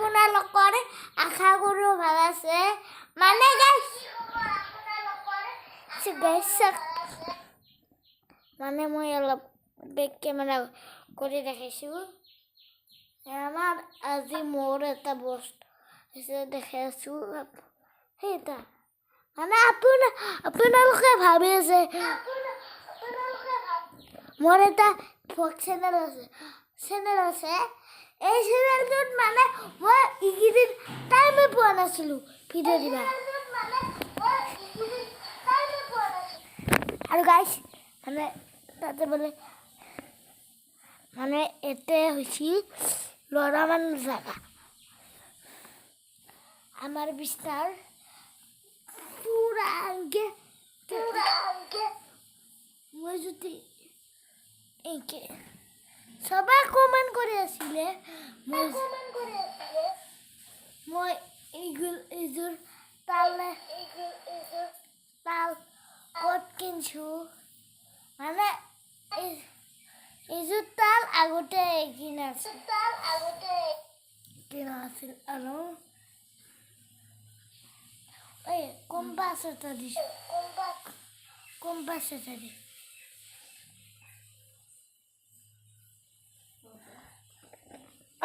আপোনালোকৰ আশা কৰোঁ ভাল আছে মানে গাইছ মানে মই অলপ বেক কেমেৰা কৰি দেখাইছোঁ আমাৰ আজি মোৰ এটা বস্তু দেখাই আছোঁ সেইটা মানে আপোনালোকে ভাবি আছে মোৰ এটা ফক চেনেল আছে এই চেনেলটোত মানে মই এইকেইদিন টাইমে পোৱা নাছিলোঁ ভিডিঅ' দিবা আৰু গাইছ মানে তাতে বোলে মানে এতে হৈছিল ল'ৰা মানুহ জাগা আমাৰ বিস্তাৰ পুৰা আগে মই যদি এইকে সবাই কমেন্ট কৰি আছিলে মই এইযোৰ তাল ক'ত কিনিছোঁ মানে এইযোৰ তাল আগতে কিনা আছিল আৰু এই কম্পাছ এটা দিছোঁ কম্পাছ এটা দি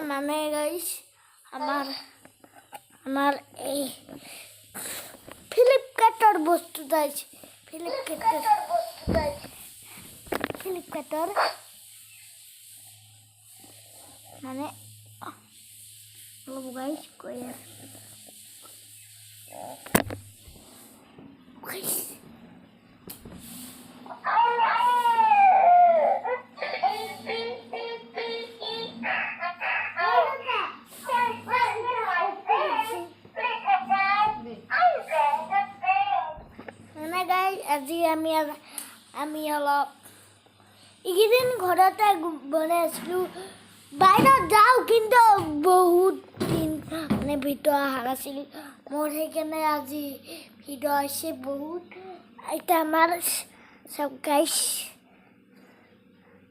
মানে গাইছ আমার এই ফ্লিপকার্টের বস্তু আছে ফ্লিপকার্টের মানে গাইছ কই আজি আমি অলপ এইকেইদিন ঘৰতে বনাই আছিলোঁ বাহিৰত যাওঁ কিন্তু বহুত দিন মানে ভিডিঅ' অহা নাছিল মোৰ সেইকাৰণে আজি ভিডিঅ' আহিছে বহুত এতিয়া আমাৰ চব গাইছ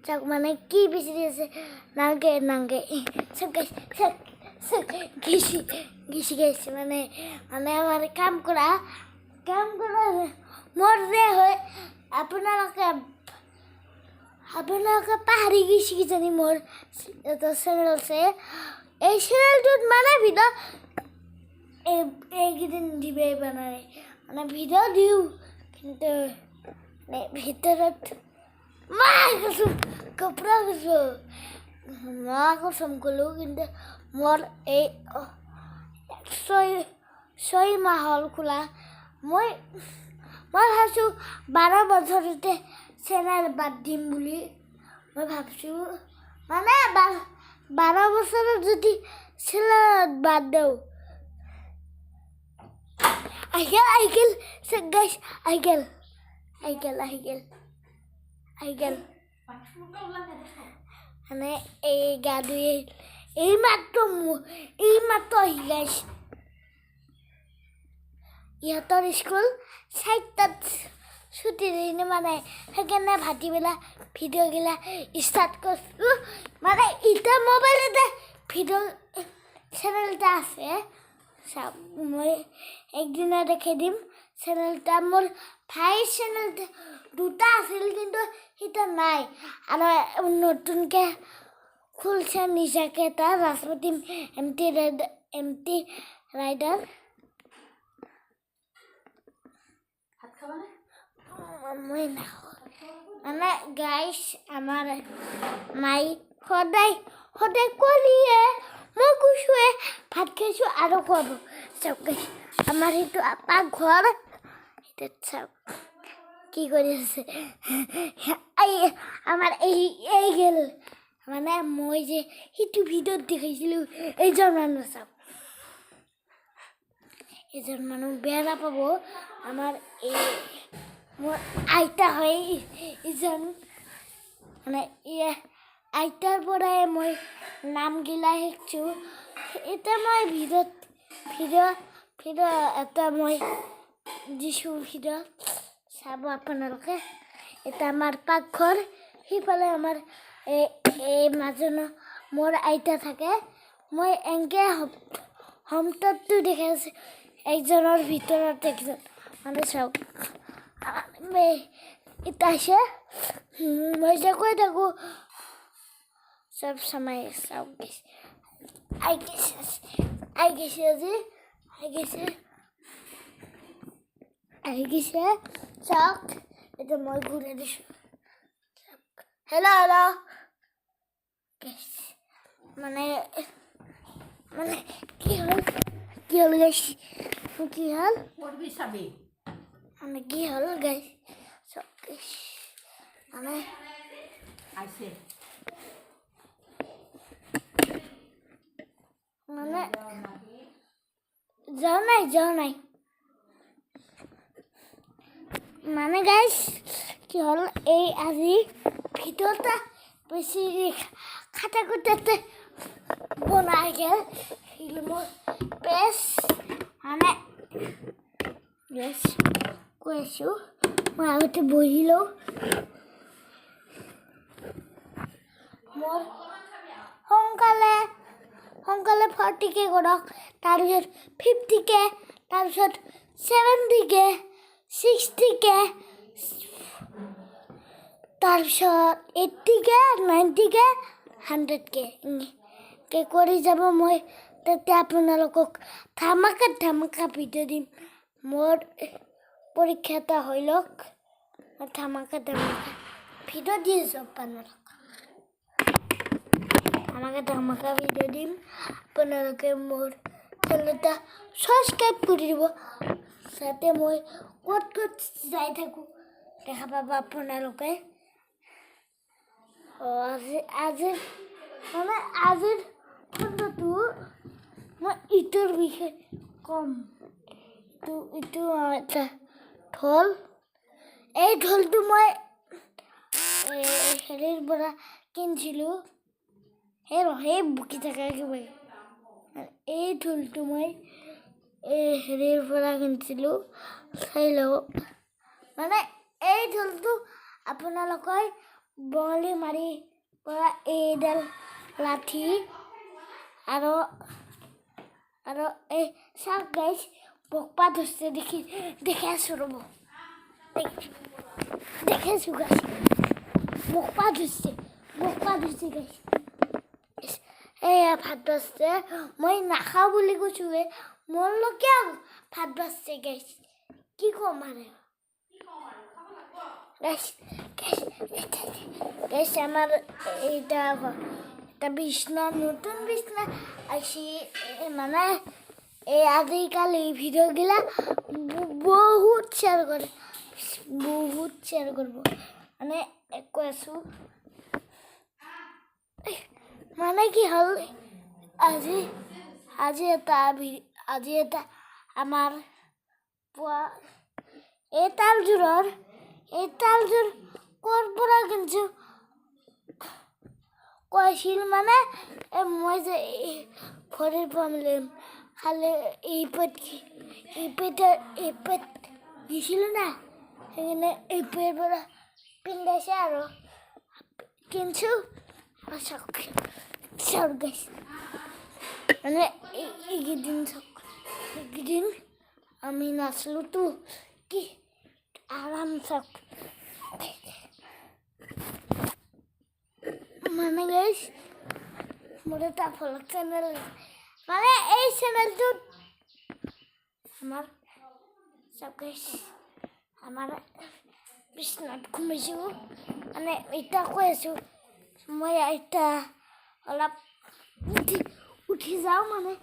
চব মানে কি বিচাৰি আছে নাংগে চব গাইছ গেছি মানে আমাৰ কাম কৰা মোৰ যে হয় আপোনালোকে পাহৰি গৈছে কিজানি মোৰ এটা চেনেল আছে এই চেনেলটোত মানে ভিডিঅ' এইকেইদিন দিবই বনাই মানে ভিডিঅ' দিওঁ কিন্তু ভিতৰত মই কৈছোঁ কপৰা কৈছোঁ মই কচম ক'লোঁ কিন্তু মোৰ এই 6 মাহ হ'ল খোলা মই ভাবছোঁ 12 বছৰতে চেনেল বাদ দিম বুলি মই ভাবছোঁ মানে 12 বছৰত যদি চেনেল বাদ দিওঁ আহি গেল গাইছ আহি গেল মানে এই গা ধুই এই মাত্ৰ আহি গাইছ ইহঁতৰ স্কুল 4টাত ছুটি দিনে মানে সেইকাৰণে ভাটিবেলা ভিডিঅ'গিলা ষ্টাৰ্ট কৰিছোঁ মানে এতিয়া মোবাইলতে ভিডিঅ' চেনেল এটা আছে চাওক মই একদিনা দেখাই দিম চেনেলটা মোৰ ভাই চেনেল দুটা আছিল কিন্তু সেইটা নাই আৰু নতুনকৈ খুলছে নিজাকে এটা ৰাজপতি এমটি ৰাইডাৰ মই মানে গাইছ আমাৰ মাই সদায় কৰিয়ে মই কৈছোঁৱে ভাত খাইছোঁ আৰু খুৱাব চাওক গাইছ আমাৰ সেইটো পাকঘৰ সেইটোত চাওক কি কৰি আছে আমাৰ এই গেল মানে মই যে সেইটো ভিডিঅ'ত দেখাইছিলোঁ এইজন মানুহ চাওক এইজন মানুহ বেয়া নাপাব আমাৰ এই মোৰ আইতা হয় এইজন মানে আইতাৰ পৰাই মই নামগিলা শিকিছোঁ এতিয়া মই ভিডিঅ' এটা মই দিছোঁ ভিডিঅ' চাব আপোনালোকে এটা আমাৰ পাকঘৰ সিফালে আমাৰ এই মাজত মোৰ আইতা থাকে মই এনেকৈ হোম টুৰটো দেখাইছে একজনৰ ভিতৰত একজন মানে চাওক এটা আছে মই যে কৈ থাকোঁ চব চামাই চাওক আই গৈছে আজি আহি গৈছে চাওক এতিয়া মই ঘূৰাই দিছোঁ হেল্ল' মানে কি হ'ল গাইছ কি হ'ল মানে কি হ'ল গাইছ চব গাইছ মানে মানে যোৱা নাই মানে গাইছ কি হ'ল এই আজি ভিতৰতে বেছি খাটা কুটাতে বনাই গেল ফিল্মৰ পেজ মানে গেছ কৈ আছোঁ মই আগতে বহি লওঁ মোৰ সোনকালে 40K কৰক তাৰপিছত 50K তাৰপিছত 70K 60K তাৰপিছত 80K 90K 100K কে কৰি যাব মই তেতিয়া আপোনালোকক ধামাকা ভিডিঅ' দিম মোৰ পৰীক্ষা এটা হৈ লওক ধামাকা ভিডিঅ' দি আছোঁ আপোনালোক ধামাকা ভিডিঅ' দিম আপোনালোকে মোৰ চেনেল এটা ছাবস্ক্ৰাইব কৰি দিব যাতে মই ক'ত যাই থাকোঁ দেখা পাব আপোনালোকে আজিৰ ফটোটো মই ইটোৰ বিষয়ে ক'ম ইটো এটা ঢোল এই ঢোলটো মই হেৰিৰ পৰা কিনিছিলোঁ সেই বুকি থকা কিবা এই ঢোলটো মই হেৰিৰ পৰা কিনিছিলোঁ চাই লওক মানে এই ঢোলটো আপোনালোকে বঙালী মাৰি পৰা এইডাল লাঠি আৰু এই চাওক গাইছ বকপা ধৰিছে দেখাইছোঁ ৰ'ব দেখাইছোঁ গাইছ বকপা ধৰিছে গাইছ এয়া ভাত বাজছে মই নাখাওঁ বুলি কৈছোঁ মোৰ কিয় ভাত বাজছে গাইছ কি ক'ম আৰু গাইছ আমাৰ এটা বিছনা নতুন বিছনা আসি মানে এই আজিকালি ভিডিঅ'গিলা বহুত শ্বেয়াৰ কৰিব মানে কৈ আছোঁ মানে কি হ'ল আজি এটা আমাৰ পোৱা এই তালযোৰ ক'ৰ পৰা কিনিছোঁ কৈছিল মানে মই যে ভৰিৰ প্ৰব্লেম খালি এই পেট দিছিলোঁ না সেইকাৰণে এই পেটৰ পৰা পিন্ধাইছে আৰু কিনিছোঁ চাওক গাইছ মানে এইকেইদিন আমি নাচলোঁতো কি আৰাম চাওক মানে গাইছ মোৰ এটা ভ্লগ চেনেল মানে এই চেনেলটোত আমাৰ চাওক গাইছ আমাৰ বিছনাত ঘুমাইছোঁ মানে এতিয়া কৈ আছোঁ মই এতিয়া অলপ উঠি যাওঁ মানে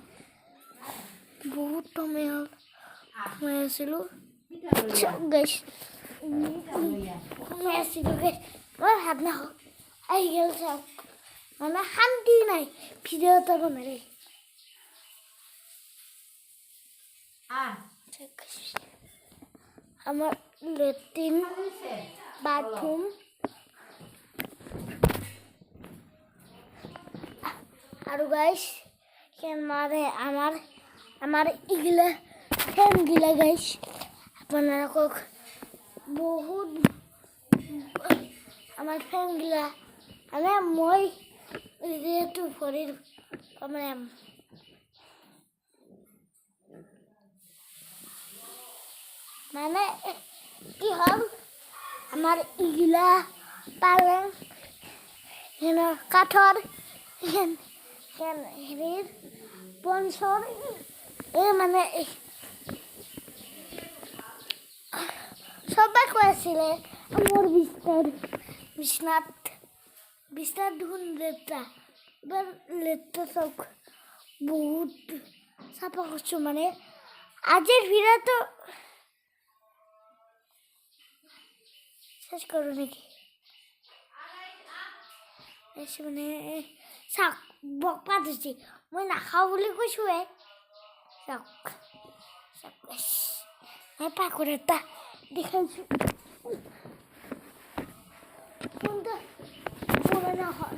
বহুত সময় হ'ল সোমাই আছিলোঁ চাওক গাইছ সোমাই আছিলোঁ গাইছ মই ভাত নাখাওঁ আহি গ'ল চাওক মানে শান্তি নাই ভিডিঅ' এটা বনালে আমাৰ লেট্ৰিন বাথৰুম আৰু গাইছ মাৰে আমাৰ ইগিলা ফেনগিলা গাইছ আপোনালোকক বহুত আমাৰ ফেনগিলা মানে মই যিহেতু ভৰিৰ মানে মানে কি হ'ল আমাৰ ইগিলা পালেং কাঠৰ হেৰিৰ পঞ্চৰ মানে চবে কৈ আছিলে মোৰ বিছনাত দেখোন লেতেৰা এবাৰ লেতেৰা চব বহুত চাফা কৰিছোঁ মানে আজিৰ ভিডিঅ'টো শেষ কৰোঁ নেকি মানে চাওক বকপাত হৈছে মই নাখাওঁ বুলি কৈছোঁৱে চাওক মই পাকঘৰ এটা দেখাইছোঁ কোনটা পুৰোনো ঘৰ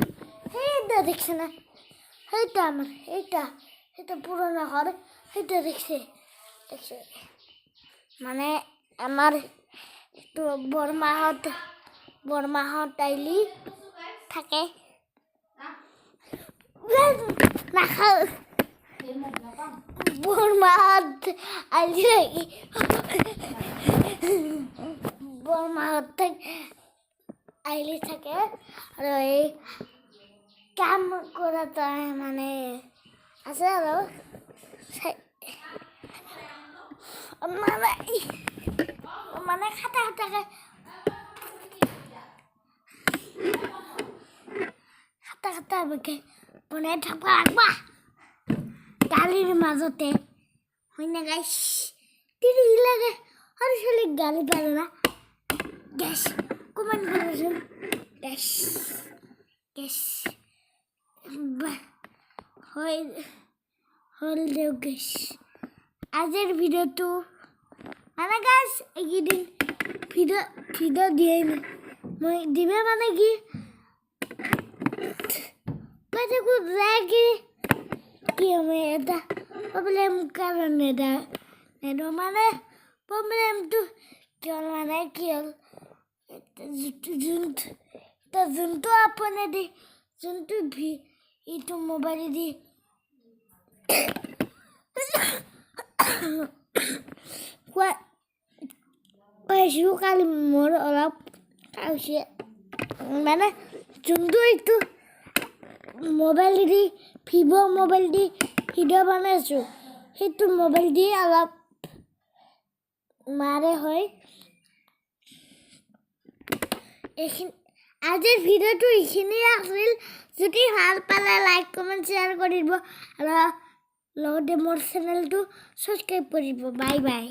সেইটা দেখছে না সেইটা আমাৰ সেইটা পুৰোনো ঘৰ সেইটা দেখছে মানে আমাৰ তো বৰমাহত আইলি থাকে নাখাওঁ বৰমাহত আইলি বৰমাহত আইলি থাকে আৰু এই কাম কৰা তাই মানে আছে আৰু মানে খাটাকে বনাই থাকবা লাগবা গালিৰ মাজতে হয় না গাইছ তিৰি লাগে আৰু ছোৱালীক গালি পাৰে না গেছ কমেণ্ট কৰিবচোন গেছ হ'ল দিয়ক গেছ আজিৰ ভিডিঅ'টো মানে গাইছ এইকেইদিন ভিডিঅ' দিয়াই নাই মই দিবে মানে কি কৈ থাকোঁ কি আমি এটা প্ৰব্লেম কাৰণে নেদো মানে প্ৰব্লেমটো কিয় মানে কি হ'ল যোনটো আপুনি দি যোনটো এইটো মোবাইল দি পাইছোঁ কালি মোৰ অলপ হৈছে মানে যোনটো এইটো মোবাইল দি ভিভ' মোবাইল দি ভিডিঅ' বনাইছোঁ সেইটো মোবাইল দি অলপ মাৰে হয় এইখিনি আজিৰ ভিডিঅ'টো এইখিনিয়ে আছিল যদি ভাল পালে লাইক কমেণ্ট শ্বেয়াৰ কৰিব আৰু লগতে মোৰ চেনেলটো ছাবস্ক্ৰাইব কৰিব বাই বাই